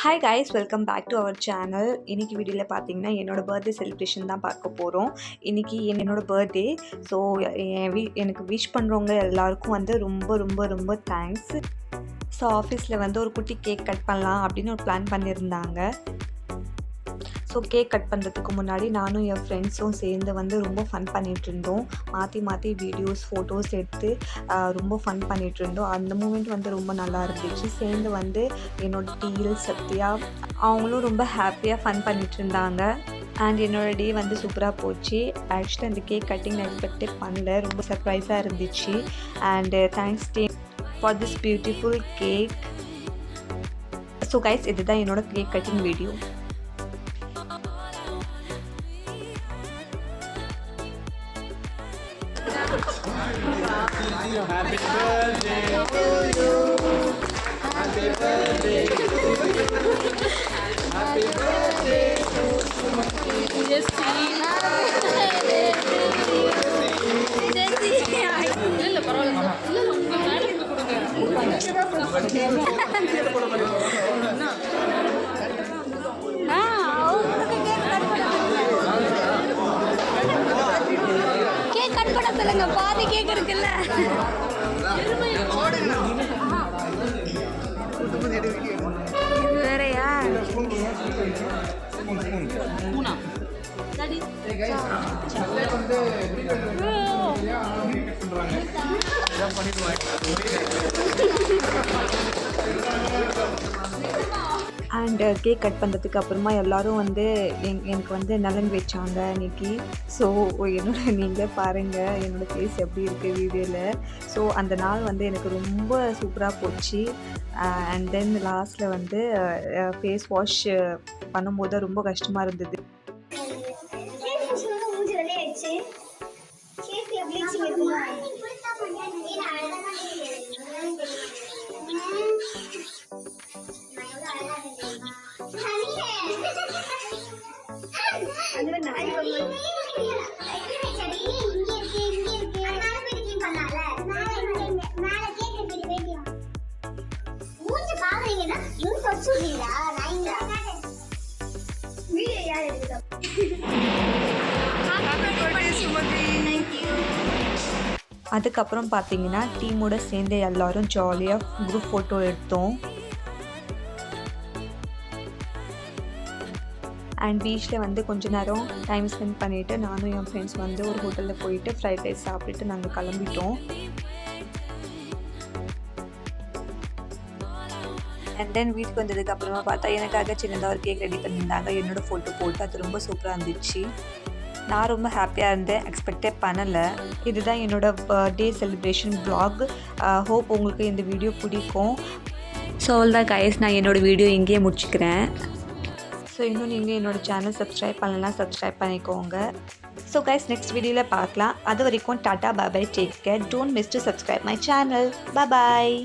Hi guys, welcome back to our channel. இன்றைக்கி வீடியோவில் பார்த்தீங்கன்னா என்னோடய பர்த்டே செலிப்ரேஷன் தான் பார்க்க போகிறோம். இன்றைக்கி என்னோடய பர்த்டே. ஸோ எனக்கு விஷ் பண்ணுறவங்க எல்லாருக்கும் வந்து ரொம்ப ரொம்ப ரொம்ப தேங்க்ஸ். ஸோ ஆஃபீஸில் வந்து ஒரு குட்டி கேக் கட் பண்ணலாம் அப்படின்னு ஒரு பிளான் பண்ணியிருந்தாங்க. ஸோ கேக் கட் பண்ணுறதுக்கு முன்னாடி நானும் என் ஃப்ரெண்ட்ஸும் சேர்ந்து வந்து ரொம்ப ஃபன் பண்ணிகிட்ருந்தோம். மாற்றி மாற்றி வீடியோஸ் ஃபோட்டோஸ் எடுத்து ரொம்ப ஃபன் பண்ணிகிட்ருந்தோம். அந்த மூமெண்ட் வந்து ரொம்ப நல்லா இருந்துச்சு. சேர்ந்து வந்து என்னோட டீல் சத்யா அவங்களும் ரொம்ப ஹாப்பியாக ஃபன் பண்ணிகிட்டு இருந்தாங்க. அண்ட் என்னோடய டே வந்து சூப்பராக போச்சு. ஆக்சுவலி அந்த கேக் கட்டிங் நான் எக்ஸ்பெக்டே பண்ணல. ரொம்ப சர்ப்ரைஸாக இருந்துச்சு. And thanks team for this beautiful cake. So guys, இதுதான் என்னோடய cake cutting video. Happy birthday to you. Happy birthday to you. Happy birthday to you. Jesse. இல்ல பரவாயில்ல. இல்ல உங்க மேடம் கொடுங்க. கேக் கட் பண்ண சொல்லுங்க. பாதி கேக் இருக்குல்ல. இது வேறயா? அண்ட் கேக் கட் பண்ணுறதுக்கு அப்புறமா எல்லோரும் வந்து எனக்கு வந்து நலங்கு வச்சாங்க அன்றைக்கி. ஸோ நீங்களே பாருங்கள் என்னோடய ஃபேஸ் எப்படி இருக்குது வீடியோவில். ஸோ அந்த நாள் வந்து எனக்கு ரொம்ப சூப்பராக போச்சு. அண்ட் தென் லாஸ்ட்டில் வந்து ஃபேஸ் வாஷ் பண்ணும்போது ரொம்ப கஷ்டமாக இருந்தது. அதுக்கப்புறம் பார்த்தீங்கன்னா டீமோட சேர்ந்து எல்லோரும் ஜாலியாக குரூப் ஃபோட்டோ எடுத்தோம். அண்ட் பீச்சில் வந்து கொஞ்ச நேரம் டைம் ஸ்பெண்ட் பண்ணிவிட்டு நானும் என் ஃப்ரெண்ட்ஸ் வந்து ஒரு ஹோட்டலில் போயிட்டு ஃப்ரைட் ரைஸ் சாப்பிட்டுட்டு நாங்கள் கிளம்பிட்டோம். அண்ட் தென் வீட்டுக்கு வந்ததுக்கு அப்புறமா பார்த்தா எனக்காக சின்னதாக ஒரு கேக் ரெடி பண்ணியிருந்தாங்க. என்னோடய ஃபோட்டோ போட்டு அது ரொம்ப சூப்பராக இருந்துச்சு. நான் ரொம்ப ஹாப்பியாக இருந்தேன். எக்ஸ்பெக்டே பண்ணலை. இதுதான் என்னோடய பர்த்டே செலிப்ரேஷன் வ்ளாக். ஹோப் உங்களுக்கு இந்த வீடியோ பிடிக்கும். ஸோ அவ்வளோதான் கைஸ், நான் என்னோடய வீடியோ இங்கேயே முடிச்சுக்கிறேன். ஸோ இன்னும் நீங்கள் என்னோடய சேனல் சப்ஸ்கிரைப் பண்ணலாம், சப்ஸ்கிரைப் பண்ணிக்கோங்க. ஸோ கைஸ், நெக்ஸ்ட் வீடியோவில் பார்க்கலாம். அது வரைக்கும் tata, bye, take care. Don't miss to subscribe my channel. Bye.